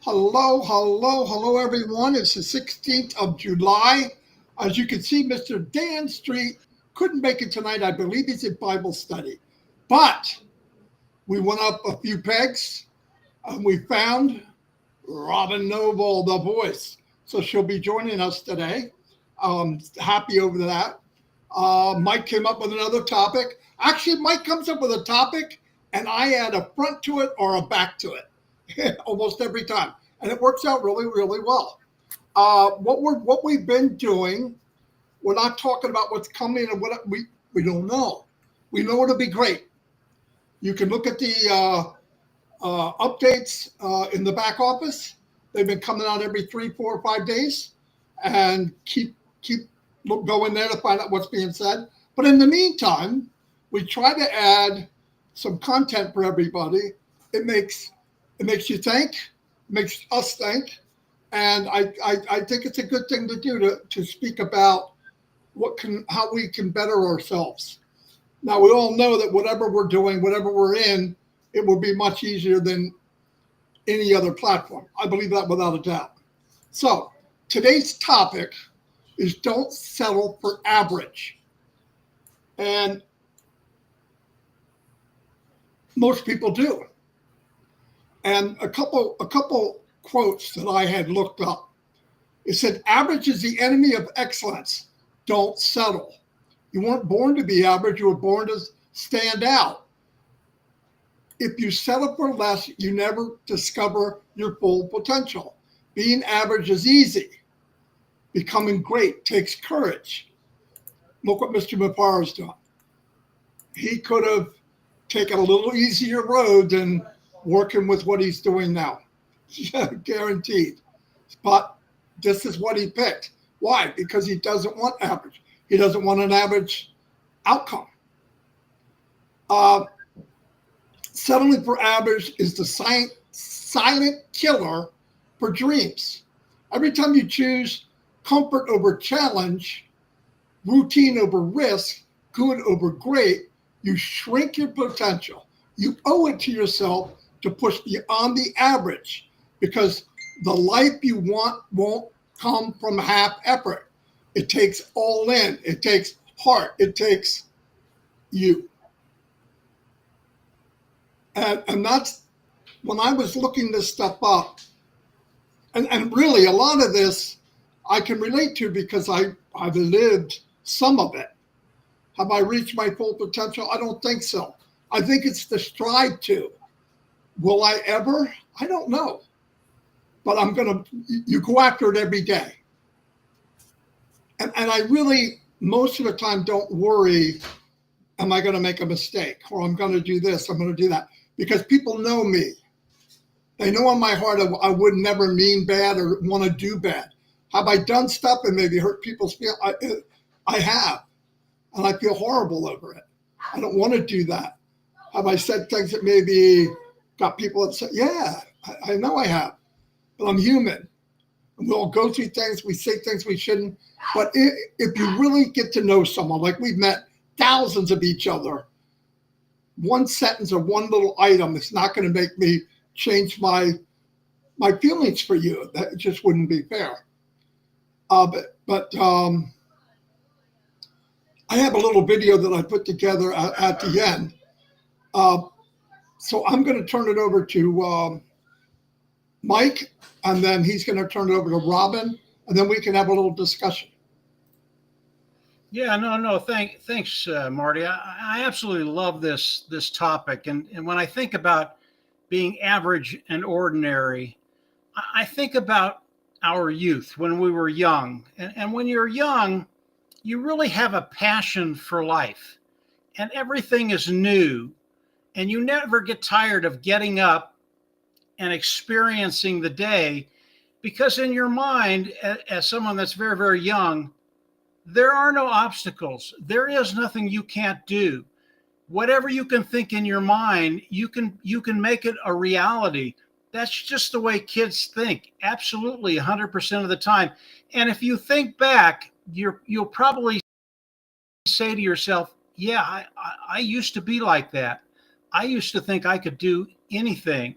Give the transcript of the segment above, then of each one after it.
Hello, everyone. It's the 16th of July. As you can see, Mr. Dan Street couldn't make it tonight. I believe he's in Bible study. But we went up a few pegs and we found Robin Noble, the voice. So she'll be joining us today. Happy over that. Mike came up with another topic. Actually, Mike comes up with a topic and I add a front to it or a back to it almost every time. And it works out really, really well. What we've been doing, we're not talking about what's coming and what we don't know. We know it'll be great. You can look at the updates in the back office. They've been coming out every 3, 4, or 5 days, and keep going there to find out what's being said. But in the meantime, we try to add some content for everybody. It makes you think, makes us think, and I think it's a good thing to do to speak about how we can better ourselves. Now we all know that whatever we're doing, whatever we're in, it will be much easier than any other platform. I believe that without a doubt. So today's topic is don't settle for average. And most people do. And a couple quotes that I had looked up. It said, average is the enemy of excellence. Don't settle. You weren't born to be average. You were born to stand out. If you settle for less, you never discover your full potential. Being average is easy. Becoming great takes courage. Look what Mr. Mafar's done. He could have taken a little easier road than working with what he's doing now. Guaranteed. But this is what he picked. Why? Because he doesn't want average. He doesn't want an average outcome. Settling for average is the silent killer for dreams. Every time you choose comfort over challenge, routine over risk, good over great, you shrink your potential. You owe it to yourself to push beyond the average, because the life you want won't come from half effort. It takes all in. It takes heart. It takes you. And that's when I was looking this stuff up. And really, a lot of this I can relate to because I've lived some of it. Have I reached my full potential? I don't think so. I think it's the strive to. Will I ever? I don't know. But you go after it every day. And I really, most of the time, don't worry, am I going to make a mistake? Or I'm going to do this, I'm going to do that. Because people know me. They know in my heart I would never mean bad or want to do bad. Have I done stuff and maybe hurt people's feelings? I have. And I feel horrible over it. I don't want to do that. Have I said things that maybe got people upset? Yeah, I know I have. But I'm human. And we all go through things. We say things we shouldn't. But if you really get to know someone, like we've met thousands of each other, one sentence or one little item is not going to make me change my feelings for you. That just wouldn't be fair. But I have a little video that I put together at the end. So I'm going to turn it over to Mike, and then he's going to turn it over to Robin, and then we can have a little discussion. Yeah, no. Thanks, Marty. I absolutely love this topic, and when I think about being average and ordinary, I think about our youth when we were young, and when you're young, you really have a passion for life, and everything is new, and you never get tired of getting up and experiencing the day, because in your mind, as someone that's very, very young, there are no obstacles. There is nothing you can't do. Whatever you can think in your mind, you can make it a reality. That's just the way kids think, absolutely 100% of the time. And if you think back, you'll probably say to yourself, yeah, I used to be like that. I used to think I could do anything.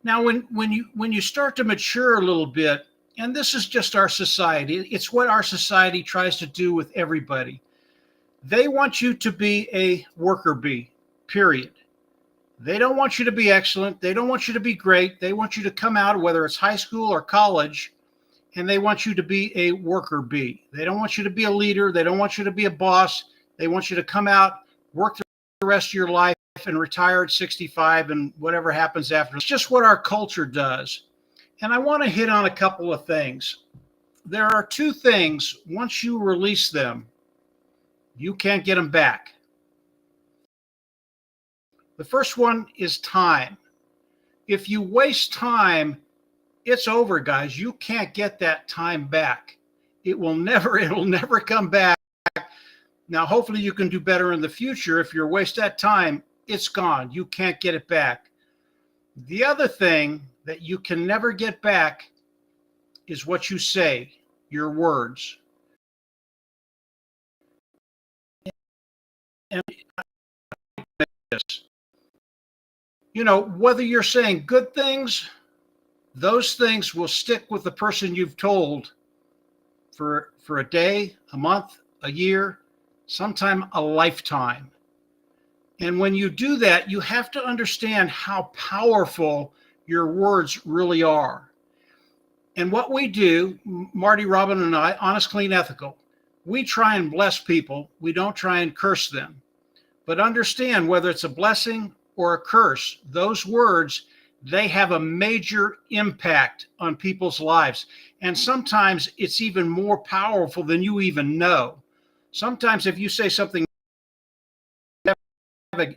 Now, when you start to mature a little bit, and this is just our society, it's what our society tries to do with everybody. They want you to be a worker bee, period. They don't want you to be excellent. They don't want you to be great. They want you to come out, whether it's high school or college, and they want you to be a worker bee. They don't want you to be a leader. They don't want you to be a boss. They want you to come out, work the rest of your life, and retire at 65 and whatever happens after. It's just what our culture does. And I want to hit on a couple of things. There are two things, once you release them, you can't get them back. The first one is time. If you waste time, it's over, guys. You can't get that time back. It'll never come back. Now, hopefully you can do better in the future. If you waste that time, it's gone. You can't get it back. The other thing that you can never get back is what you say, your words. And you know, whether you're saying good things, those things will stick with the person you've told for a day, a month, a year, sometime a lifetime. And when you do that, you have to understand how powerful your words really are. And what we do, Marty, Robin, and I, Honest, Clean, Ethical, we try and bless people. We don't try and curse them. But understand, whether it's a blessing or a curse, those words, they have a major impact on people's lives. And sometimes it's even more powerful than you even know. Sometimes if you say something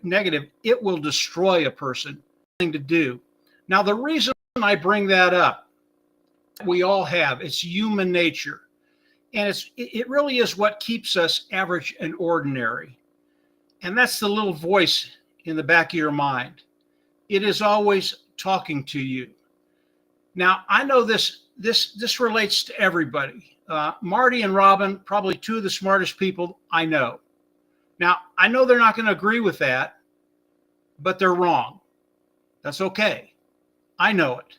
negative, it will destroy a person. Thing to do. Now, the reason I bring that up, we all have, it's human nature. And it really is what keeps us average and ordinary. And that's the little voice in the back of your mind. It is always talking to you. Now, I know this relates to everybody. Marty and Robin, probably two of the smartest people I know. Now, I know they're not going to agree with that, but they're wrong. That's okay. I know it.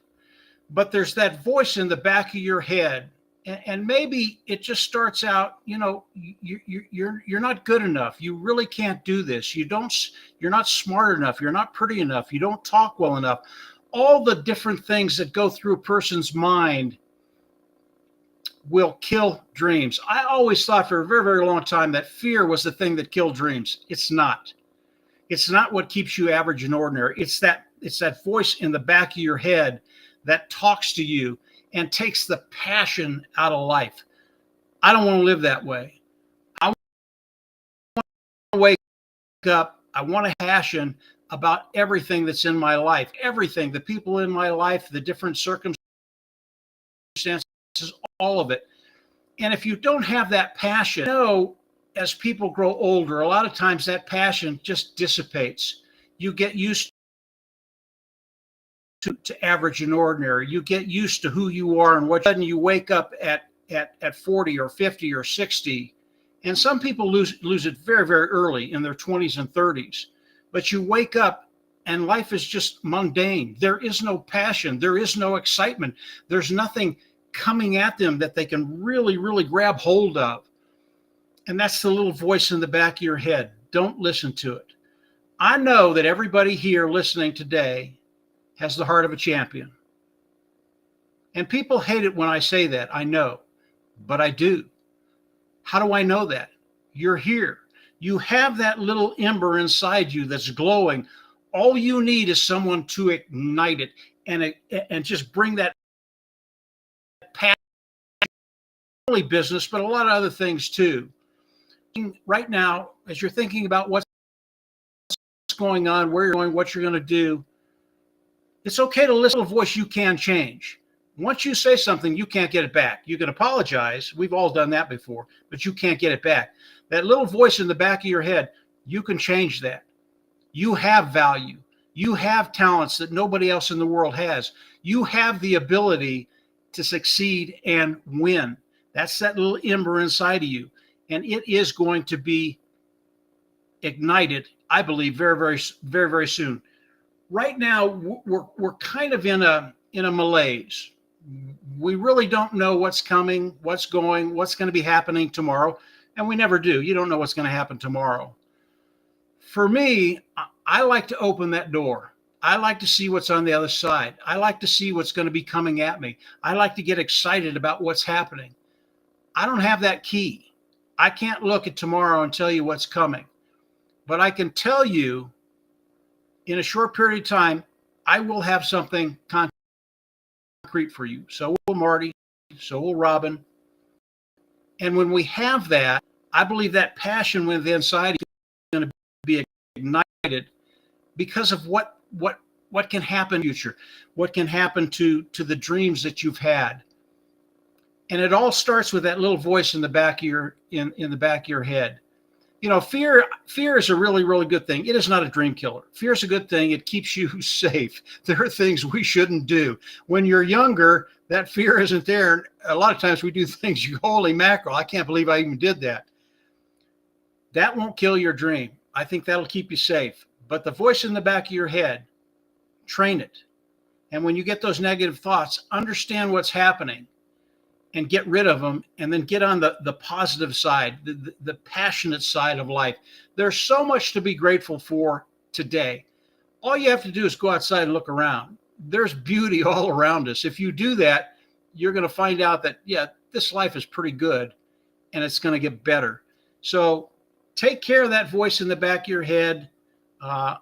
But there's that voice in the back of your head, and maybe it just starts out, you know, you're not good enough. You really can't do this. You're not smart enough. You're not pretty enough. You don't talk well enough. All the different things that go through a person's mind will kill dreams. I always thought for a very, very long time that fear was the thing that killed dreams. It's not. It's not what keeps you average and ordinary. It's that voice in the back of your head that talks to you and takes the passion out of life. I don't want to live that way. I want to wake up. I want to passion about everything that's in my life, everything, the people in my life, the different circumstances, all of it. And if you don't have that passion, you know, as people grow older, a lot of times that passion just dissipates. You get used to average and ordinary. You get used to who you are, and what sudden you wake up at 40 or 50 or 60. And some people lose it very, very early in their 20s and 30s. But you wake up and life is just mundane. There is no passion. There is no excitement. There's nothing coming at them that they can really, really grab hold of. And that's the little voice in the back of your head. Don't listen to it. I know that everybody here listening today has the heart of a champion. And people hate it when I say that, I know, but I do. How do I know that? You're here. You have that little ember inside you that's glowing. All you need is someone to ignite it and just bring that passion, not only business, but a lot of other things too. Right now, as you're thinking about what's going on, where you're going, what you're going to do, it's okay to listen to a voice you can change. Once you say something, you can't get it back. You can apologize. We've all done that before, but you can't get it back. That little voice in the back of your head, you can change that. You have value. You have talents that nobody else in the world has. You have the ability to succeed and win. That's that little ember inside of you. And it is going to be ignited, I believe, very, very, very, very soon. right now we're kind of in a malaise. We really don't know what's coming, what's going to be happening tomorrow, and we never do. You don't know what's going to happen tomorrow. For me, I like to open that door. I like to see what's on the other side. I like to see what's going to be coming at me. I like to get excited about what's happening. I don't have that key. I can't look at tomorrow and tell you what's coming, but I can tell you in a short period of time, I will have something concrete for you. So will Marty, so will Robin. And when we have that, I believe that passion within inside is going to be ignited because of what can happen in the future, what can happen to the dreams that you've had. And it all starts with that little voice in the back of your in the back of your head. You know, fear is a really, really good thing. It is not a dream killer. Fear is a good thing. It keeps you safe. There are things we shouldn't do. When you're younger, that fear isn't there. A lot of times we do things, you holy mackerel, I can't believe I even did that. That won't kill your dream. I think that'll keep you safe. But the voice in the back of your head, train it. And when you get those negative thoughts, understand what's happening and get rid of them, and then get on the positive side, the passionate side of life. There's so much to be grateful for today. All you have to do is go outside and look around. There's beauty all around us. If you do that, you're going to find out that, yeah, this life is pretty good and it's going to get better. So take care of that voice in the back of your head. I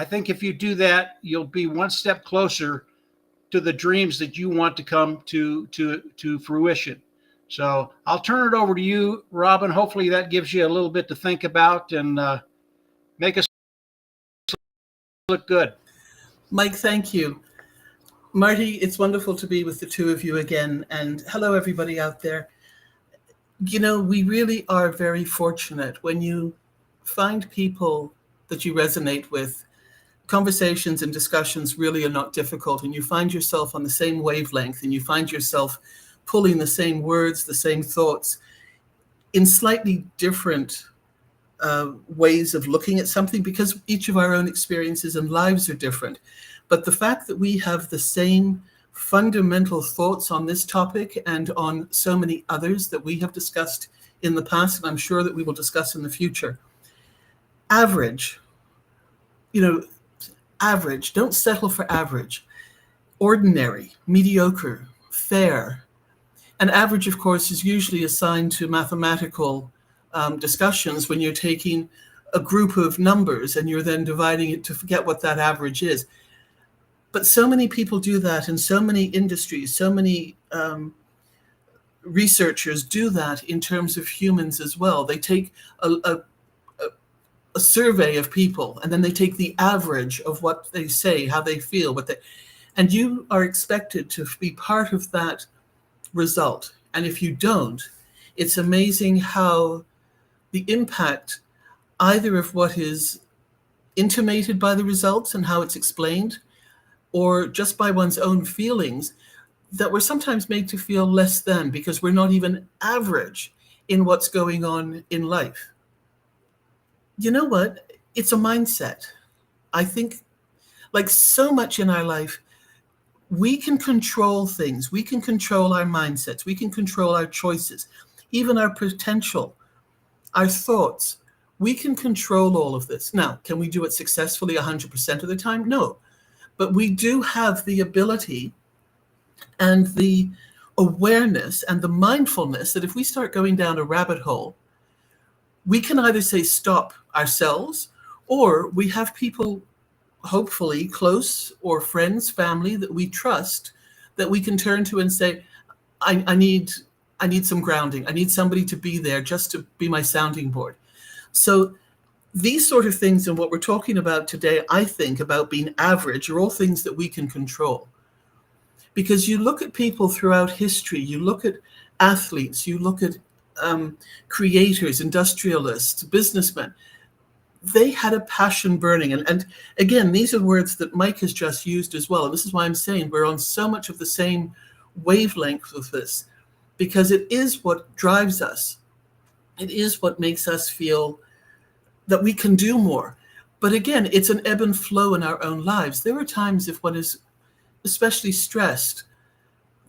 think if you do that, you'll be one step closer to the dreams that you want to come to fruition. So I'll turn it over to you, Robin. Hopefully that gives you a little bit to think about and make us look good. Mike, thank you. Marty, it's wonderful to be with the two of you again. And hello, everybody out there. You know, we really are very fortunate when you find people that you resonate with. Conversations and discussions really are not difficult, and you find yourself on the same wavelength, and you find yourself pulling the same words, the same thoughts in slightly different ways of looking at something, because each of our own experiences and lives are different. But the fact that we have the same fundamental thoughts on this topic and on so many others that we have discussed in the past, and I'm sure that we will discuss in the future. Average, average, don't settle for average. Ordinary, mediocre, fair. And average, of course, is usually assigned to mathematical discussions when you're taking a group of numbers and you're then dividing it to forget what that average is. But so many people do that in so many industries, so many researchers do that in terms of humans as well. They take a survey of people, and then they take the average of what they say, how they feel, and you are expected to be part of that result. And if you don't, it's amazing how the impact either of what is intimated by the results and how it's explained, or just by one's own feelings, that we're sometimes made to feel less than because we're not even average in what's going on in life. You know what? It's a mindset. I think, like so much in our life, we can control things. We can control our mindsets. We can control our choices, even our potential, our thoughts. We can control all of this. Now, can we do it successfully 100% of the time? No. But we do have the ability and the awareness and the mindfulness that if we start going down a rabbit hole, we can either say stop ourselves, or we have people, hopefully close or friends, family that we trust, that we can turn to and say, I need some grounding. I need somebody to be there just to be my sounding board. So these sort of things and what we're talking about today, I think about being average, are all things that we can control. Because you look at people throughout history, you look at athletes, you look at creators, industrialists, businessmen, they had a passion burning. And again, these are words that Mike has just used as well. And this is why I'm saying we're on so much of the same wavelength with this, because it is what drives us. It is what makes us feel that we can do more. But again, it's an ebb and flow in our own lives. There are times if one is especially stressed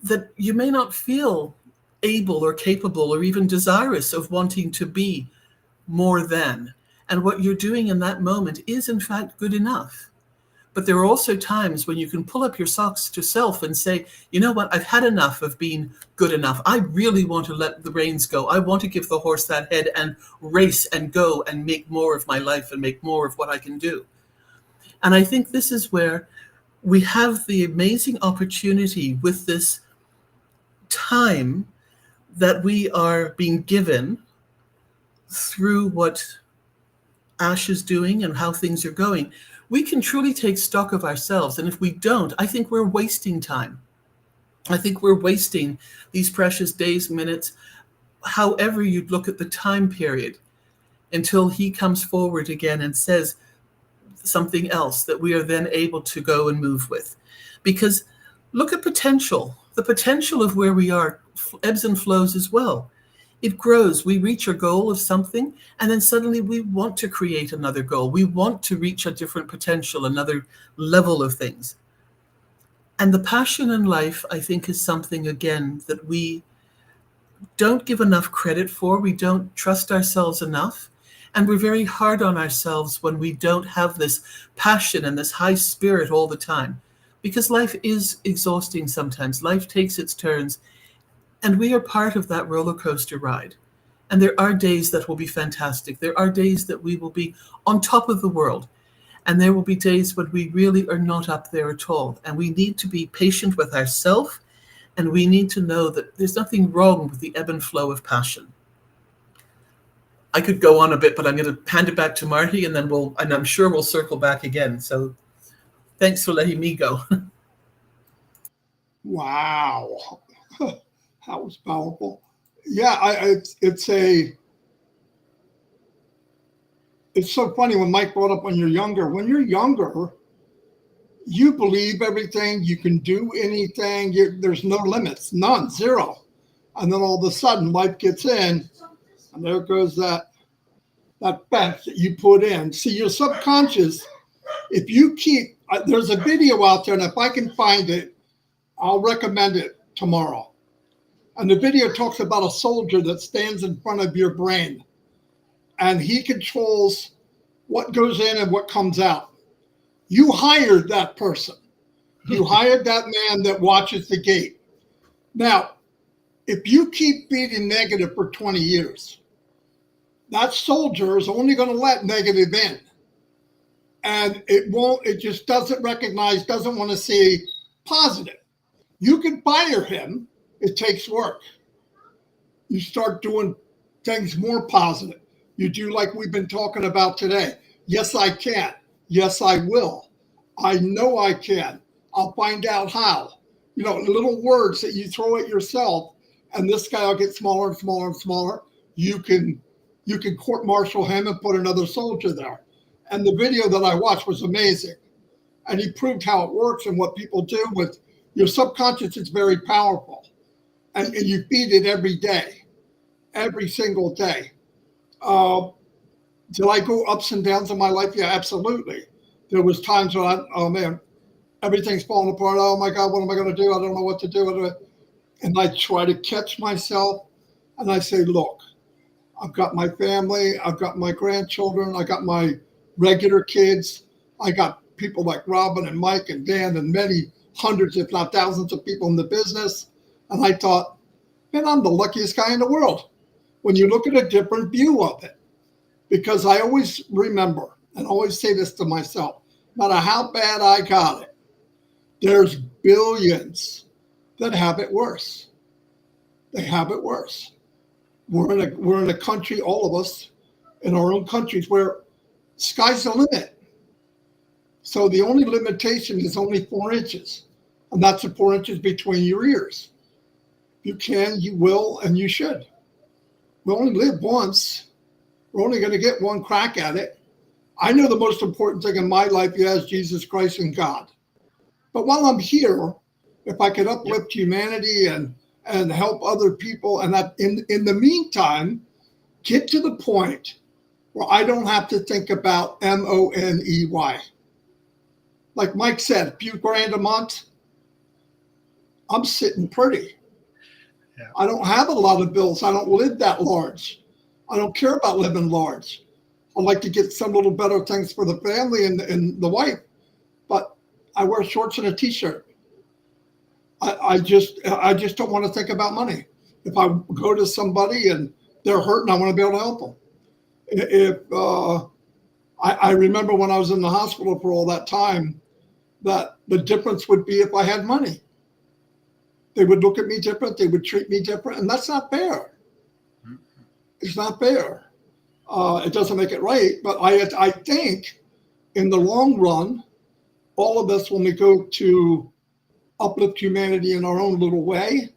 that you may not feel able or capable or even desirous of wanting to be more than. And what you're doing in that moment is in fact good enough. But there are also times when you can pull up your socks to self and say, you know what, I've had enough of being good enough. I really want to let the reins go. I want to give the horse that head and race and go and make more of my life and make more of what I can do. And I think this is where we have the amazing opportunity with this time that we are being given through what Ash is doing and how things are going. We can truly take stock of ourselves. And if we don't, I think we're wasting time. I think we're wasting these precious days, minutes, however you'd look at the time period, until he comes forward again and says something else that we are then able to go and move with. Because look at potential. The potential of where we are ebbs and flows as well. It grows. We reach a goal of something, and then suddenly we want to create another goal. We want to reach a different potential, another level of things. And the passion in life, I think, is something, again, that we don't give enough credit for. We don't trust ourselves enough. And we're very hard on ourselves when we don't have this passion and this high spirit all the time. Because life is exhausting sometimes. Life takes its turns. And we are part of that roller coaster ride. And there are days that will be fantastic. There are days that we will be on top of the world. And there will be days when we really are not up there at all. And we need to be patient with ourselves. And we need to know that there's nothing wrong with the ebb and flow of passion. I could go on a bit, but I'm going to hand it back to Marty, and then I'm sure we'll circle back again. So thanks for letting me go. Wow. That was powerful. Yeah, it's so funny when Mike brought up when you're younger. When you're younger, you believe everything, you can do anything. There's no limits, none, zero. And then all of a sudden, life gets in, and there goes that fence that you put in. See, your subconscious, if you keep, there's a video out there, and if I can find it, I'll recommend it tomorrow. And the video talks about a soldier that stands in front of your brain, and he controls what goes in and what comes out. You hired that person. You hired that man that watches the gate. Now, if you keep feeding negative for 20 years, that soldier is only going to let negative in. And it just doesn't recognize, doesn't want to see positive. You can fire him. It takes work. You start doing things more positive. You do like we've been talking about today. Yes, I can. Yes, I will. I know I can. I'll find out how. Little words that you throw at yourself, and this guy will get smaller and smaller and smaller. You can court-martial him and put another soldier there. And the video that I watched was amazing. And he proved how it works and what people do with your subconscious. Is very powerful. And you feed it every day, every single day. Did I go ups and downs in my life? Yeah, absolutely. There was times when oh man, everything's falling apart. Oh my God, what am I going to do? I don't know what to do. And I try to catch myself, and I say, look, I've got my family, I've got my grandchildren, I got my regular kids, I got people like Robin and Mike and Dan and many hundreds, if not thousands of people in the business. And I thought, man, I'm the luckiest guy in the world when you look at a different view of it. Because I always remember and always say this to myself, no matter how bad I got it, there's billions that have it worse. They have it worse. We're in a country, all of us, in our own countries, where sky's the limit. So the only limitation is only 4 inches. And that's the 4 inches between your ears. You can, you will, and you should. We only live once. We're only going to get one crack at it. I know the most important thing in my life is Jesus Christ and God. But while I'm here, if I could uplift humanity and help other people, and that in the meantime, get to the point where I don't have to think about money. Like Mike said, a few grand a month, I'm sitting pretty. Yeah. I don't have a lot of bills. I don't live that large. I don't care about living large. I like to get some little better things for the family and the wife, but I wear shorts and a t-shirt. I just don't want to think about money. If I go to somebody and they're hurting, I want to be able to help them. If I remember when I was in the hospital for all that time, that the difference would be if I had money. They would look at me different. They would treat me different, and that's not fair. It's not fair. It doesn't make it right, but I think in the long run, all of us, when we go to uplift humanity in our own little way,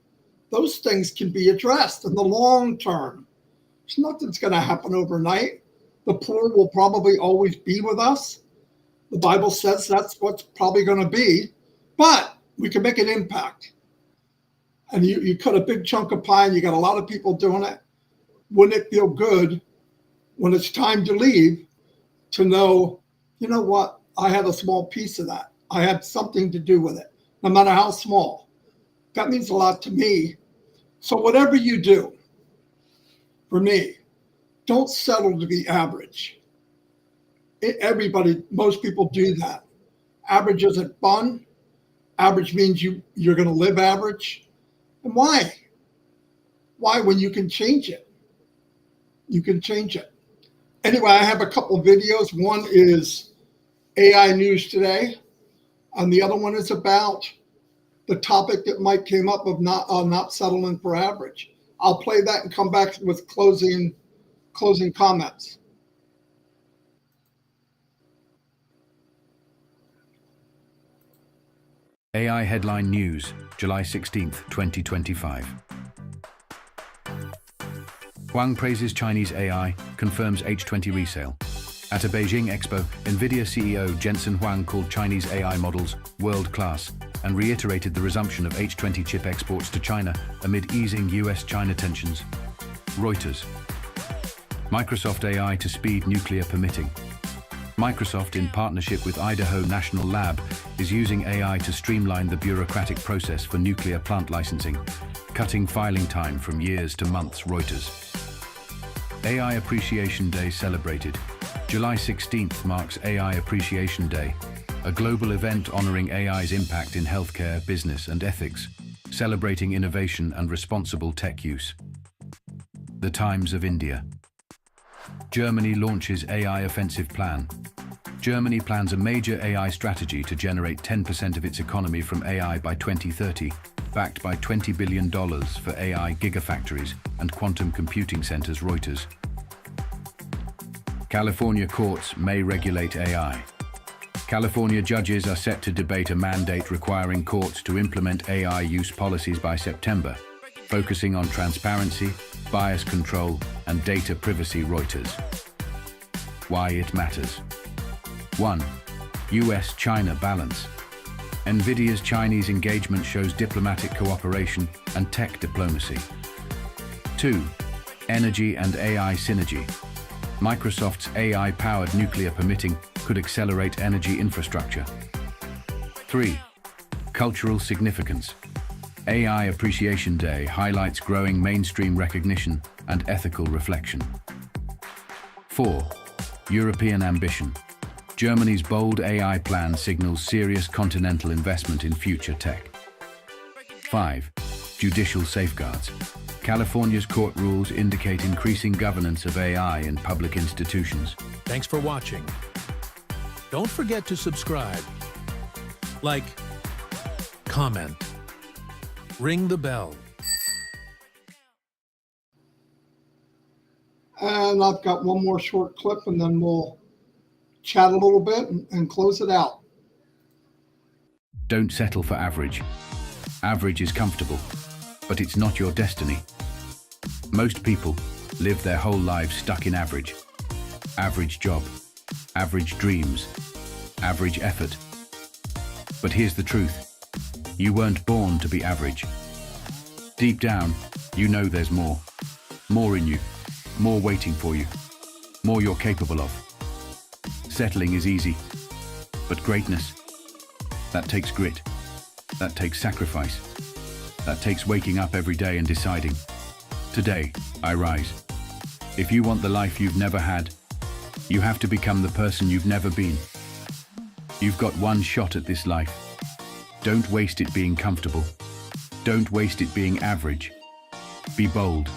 those things can be addressed in the long term. There's nothing's going to happen overnight. The poor will probably always be with us. The Bible says that's what's probably going to be, but we can make an impact. And you cut a big chunk of pie and you got a lot of people doing it. Wouldn't it feel good when it's time to leave to know, you know what, I had a small piece of that. I had something to do with it, no matter how small. That means a lot to me. So whatever you do, for me, don't settle to be average. Most people do that. Average isn't fun. Average means you're going to live average. And why? Why, when you can change it? You can change it. Anyway, I have a couple of videos. One is AI News Today, and the other one is about the topic that Mike came up of not settling for average. I'll play that and come back with closing comments. AI Headline News, July 16th, 2025. Huang praises Chinese AI, confirms H20 resale. At a Beijing expo, NVIDIA CEO Jensen Huang called Chinese AI models world-class and reiterated the resumption of H20 chip exports to China amid easing US-China tensions. Reuters. Microsoft AI to speed nuclear permitting. Microsoft, in partnership with Idaho National Lab, is using AI to streamline the bureaucratic process for nuclear plant licensing, cutting filing time from years to months. Reuters. AI Appreciation Day celebrated. July 16th marks AI Appreciation Day, a global event honoring AI's impact in healthcare, business, and ethics, celebrating innovation and responsible tech use. The Times of India. Germany launches AI offensive plan. Germany plans a major AI strategy to generate 10% of its economy from AI by 2030, backed by $20 billion for AI gigafactories and quantum computing centers. Reuters. California courts may regulate AI. California judges are set to debate a mandate requiring courts to implement AI use policies by September, focusing on transparency, bias control, and data privacy. Reuters. Why it matters. 1. US-China balance. NVIDIA's Chinese engagement shows diplomatic cooperation and tech diplomacy. 2. Energy and AI synergy. Microsoft's AI-powered nuclear permitting could accelerate energy infrastructure. 3. Cultural significance. AI Appreciation Day highlights growing mainstream recognition and ethical reflection. 4. European ambition. Germany's bold AI plan signals serious continental investment in future tech. 5. Judicial safeguards. California's court rules indicate increasing governance of AI in public institutions. Thanks for watching. Don't forget to subscribe, like, comment, ring the bell. And I've got one more short clip, and then we'll chat a little bit and close it out. Don't settle for average. Average is comfortable, but it's not your destiny. Most people live their whole lives stuck in average. Average job, average dreams, average effort. But here's the truth. You weren't born to be average. Deep down, you know there's more. More in you, more waiting for you. more you're capable of. Settling is easy, but greatness, that takes grit, that takes sacrifice, that takes waking up every day and deciding, today, I rise. If you want the life you've never had, you have to become the person you've never been. You've got one shot at this life. Don't waste it being comfortable. Don't waste it being average. Be bold.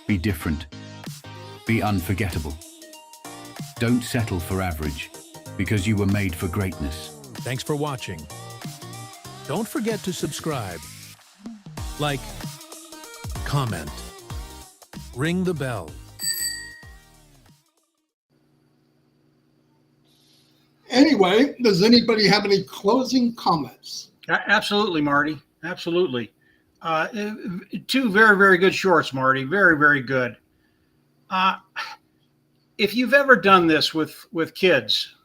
Be different. Be unforgettable. Don't settle for average, because you were made for greatness. Thanks for watching. Don't forget to subscribe, like, comment, ring the bell. Anyway, does anybody have any closing comments? Absolutely, Marty. Absolutely. Two very, very good shorts, Marty. Very, very good. If you've ever done this with kids,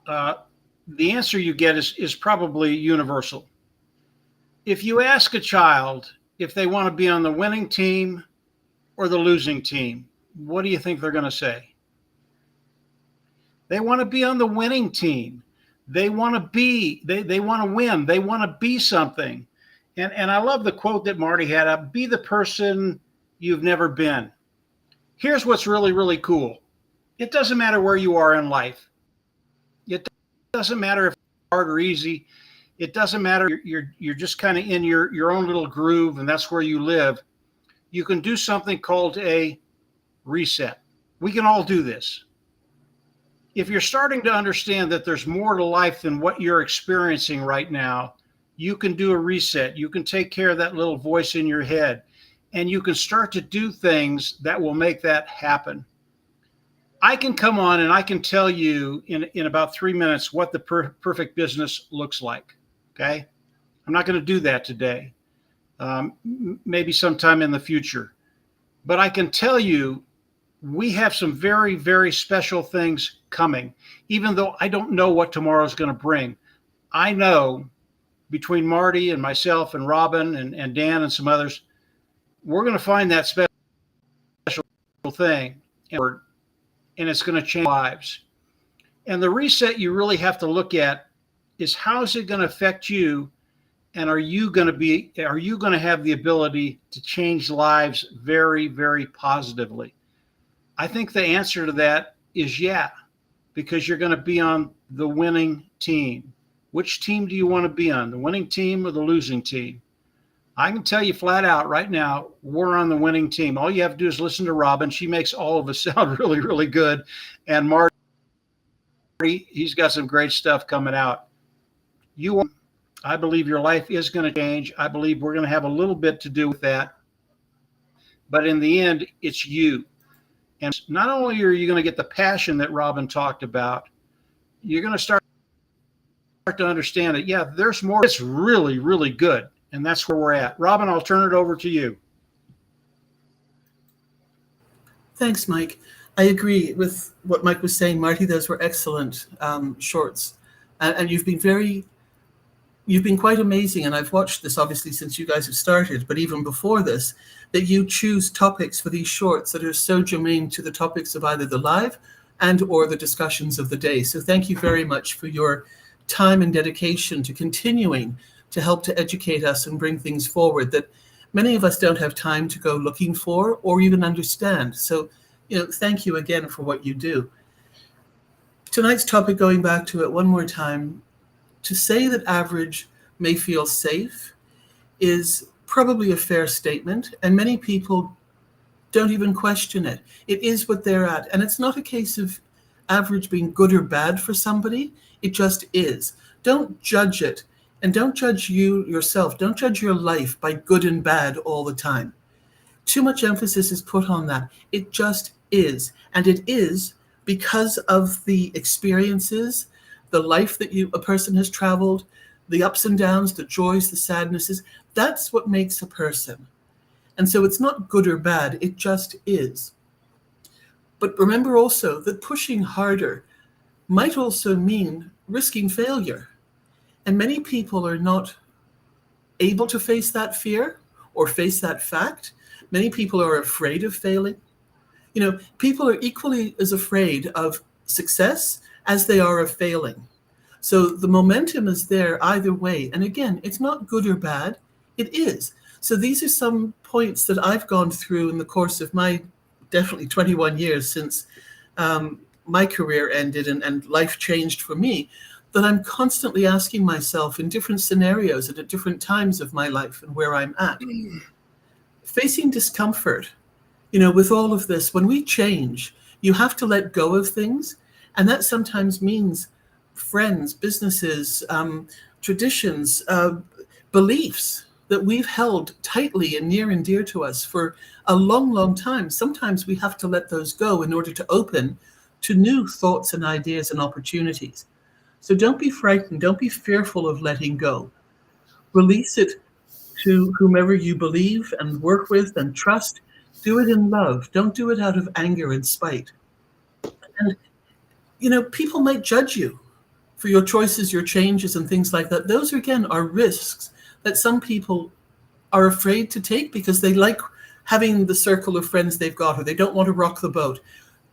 the answer you get is probably universal. If you ask a child if they want to be on the winning team or the losing team, what do you think they're going to say? They want to be on the winning team. They want to be, they want to win. They want to be something. And I love the quote that Marty had, be the person you've never been. Here's what's really, really cool. It doesn't matter where you are in life. It doesn't matter if it's hard or easy. It doesn't matter. You're just kind of in your own little groove, and that's where you live. You can do something called a reset. We can all do this. If you're starting to understand that there's more to life than what you're experiencing right now, you can do a reset. You can take care of that little voice in your head, and you can start to do things that will make that happen. I can come on and I can tell you in about 3 minutes what the perfect business looks like, okay? I'm not going to do that today, maybe sometime in the future. But I can tell you we have some very, very special things coming, even though I don't know what tomorrow's going to bring. I know between Marty and myself and Robin and Dan and some others, we're going to find that special thing, and it's going to change lives. And the reset you really have to look at is how is it going to affect you, and are you going to have the ability to change lives very, very positively? I think the answer to that is yeah, because you're going to be on the winning team. Which team do you want to be on, the winning team or the losing team? I can tell you flat out right now, we're on the winning team. All you have to do is listen to Robin. She makes all of us sound really, really good. And Marty, he's got some great stuff coming out. I believe your life is going to change. I believe we're going to have a little bit to do with that. But in the end, it's you. And not only are you going to get the passion that Robin talked about, you're going to start to understand that, yeah, there's more. It's really, really good. And that's where we're at. Robin, I'll turn it over to you. Thanks, Mike. I agree with what Mike was saying. Marty, those were excellent shorts. And you've been quite amazing. And I've watched this, obviously, since you guys have started, but even before this, that you choose topics for these shorts that are so germane to the topics of either the live and or the discussions of the day. So thank you very much for your time and dedication to continuing to help to educate us and bring things forward that many of us don't have time to go looking for or even understand. So, thank you again for what you do. Tonight's topic, going back to it one more time, to say that average may feel safe is probably a fair statement, and many people don't even question it. It is what they're at, and it's not a case of average being good or bad for somebody. It just is. Don't judge it. And don't judge yourself. Don't judge your life by good and bad all the time. Too much emphasis is put on that. It just is. And it is because of the experiences, the life that a person has traveled, the ups and downs, the joys, the sadnesses. That's what makes a person. And so it's not good or bad. It just is. But remember also that pushing harder might also mean risking failure. And many people are not able to face that fear or face that fact. Many people are afraid of failing. You know, people are equally as afraid of success as they are of failing. So the momentum is there either way. And again, it's not good or bad, it is. So these are some points that I've gone through in the course of my definitely 21 years since my career ended and life changed for me, that I'm constantly asking myself in different scenarios and at different times of my life and where I'm at. Facing discomfort, you know, with all of this, when we change, you have to let go of things. And that sometimes means friends, businesses, traditions, beliefs that we've held tightly and near and dear to us for a long, long time. Sometimes we have to let those go in order to open to new thoughts and ideas and opportunities. So don't be frightened. Don't be fearful of letting go. Release it to whomever you believe and work with and trust. Do it in love. Don't do it out of anger and spite. And, you know, people might judge you for your choices, your changes, and things like that. Those, again, are risks that some people are afraid to take because they like having the circle of friends they've got, or they don't want to rock the boat.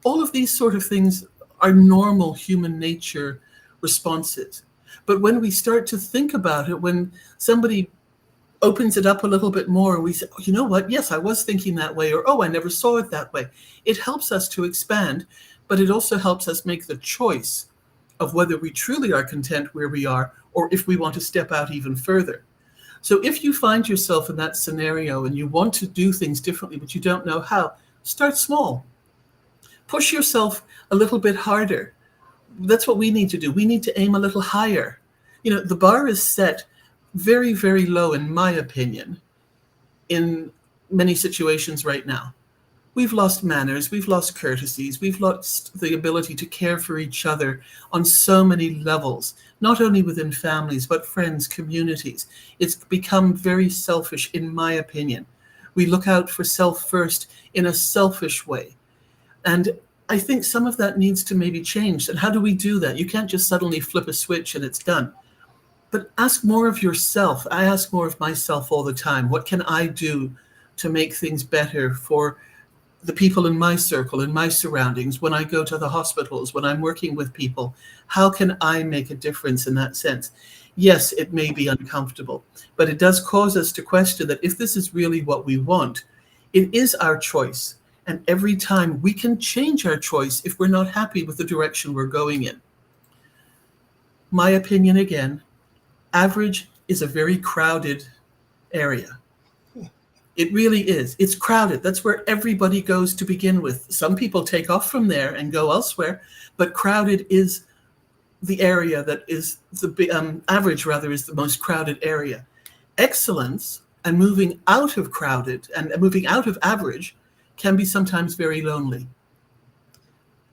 All of these sort of things are normal human nature responses. But when we start to think about it, when somebody opens it up a little bit more, we say, oh, you know what? Yes, I was thinking that way, or, oh, I never saw it that way. It helps us to expand, but it also helps us make the choice of whether we truly are content where we are, or if we want to step out even further. So if you find yourself in that scenario and you want to do things differently, but you don't know how, start small. Push yourself a little bit harder. That's what we need to do. We need to aim a little higher. You know, the bar is set very, very low, in my opinion, in many situations right now. We've lost manners, we've lost courtesies, we've lost the ability to care for each other on so many levels, not only within families, but friends, communities. It's become very selfish, in my opinion. We look out for self first in a selfish way. And I think some of that needs to maybe change. And how do we do that? You can't just suddenly flip a switch and it's done. But ask more of yourself. I ask more of myself all the time. What can I do to make things better for the people in my circle, in my surroundings, when I go to the hospitals, when I'm working with people? How can I make a difference in that sense? Yes, it may be uncomfortable, but it does cause us to question that if this is really what we want, it is our choice. And every time we can change our choice if we're not happy with the direction we're going in. My opinion again, average is a very crowded area. It really is. It's crowded. That's where everybody goes to begin with. Some people take off from there and go elsewhere, but crowded is the area that is the average, rather, is the most crowded area. Excellence and moving out of crowded and moving out of average can be sometimes very lonely.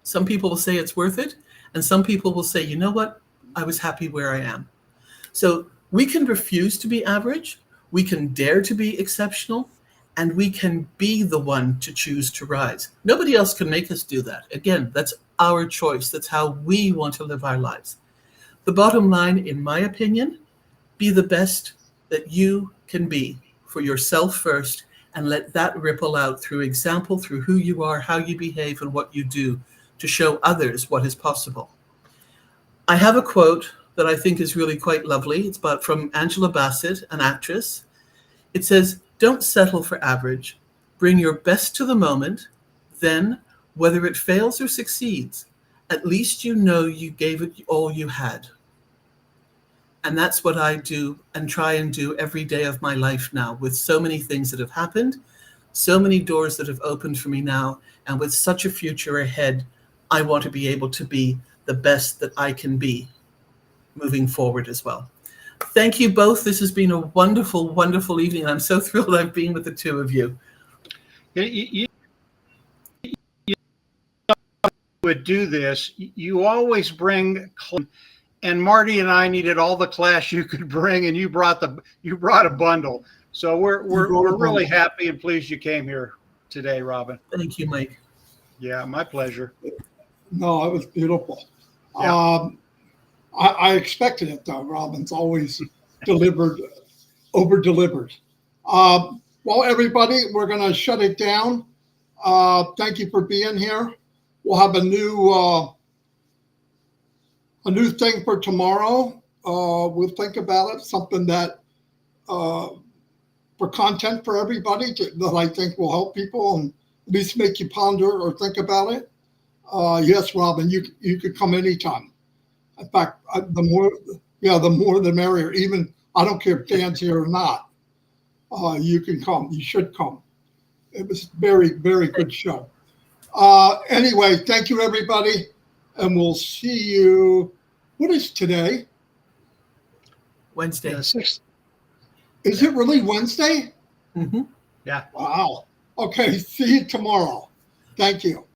Some people will say it's worth it, and some people will say, you know what, I was happy where I am. So we can refuse to be average, we can dare to be exceptional, and we can be the one to choose to rise. Nobody else can make us do that. Again, that's our choice. That's how we want to live our lives. The bottom line, in my opinion, be the best that you can be for yourself first, and let that ripple out through example, through who you are, how you behave, and what you do to show others what is possible. I have a quote that I think is really quite lovely. It's from Angela Bassett, an actress. It says, "Don't settle for average. Bring your best to the moment. Then, whether it fails or succeeds, at least you know you gave it all you had." And that's what I do and try and do every day of my life now, with so many things that have happened, so many doors that have opened for me now, and with such a future ahead. I want to be able to be the best that I can be moving forward as well. Thank you both. This has been a wonderful, wonderful evening. I'm so thrilled I've been with the two of you. You would do this. You always bring, and Marty and I needed all the class you could bring, and you brought a bundle. So we're really happy and pleased you came here today, Robin. Thank you, Mike. Yeah, my pleasure. No, it was beautiful. Yeah. I expected it, though. Robin's always over-delivered. Well, everybody, we're going to shut it down. Thank you for being here. We'll have a new thing for tomorrow. We'll think about it, something that for content for everybody that I think will help people and at least make you ponder or think about it. Yes, Robin, you could come anytime. In fact, the more the merrier. Even I don't care if Dan's here or not. You can come. You should come. It was very, very good show. Anyway, thank you, everybody, and we'll see you. What is today? Wednesday. Yeah, 6. Is it really Wednesday? Mm-hmm. Yeah. Wow. Okay, see you tomorrow. Thank you.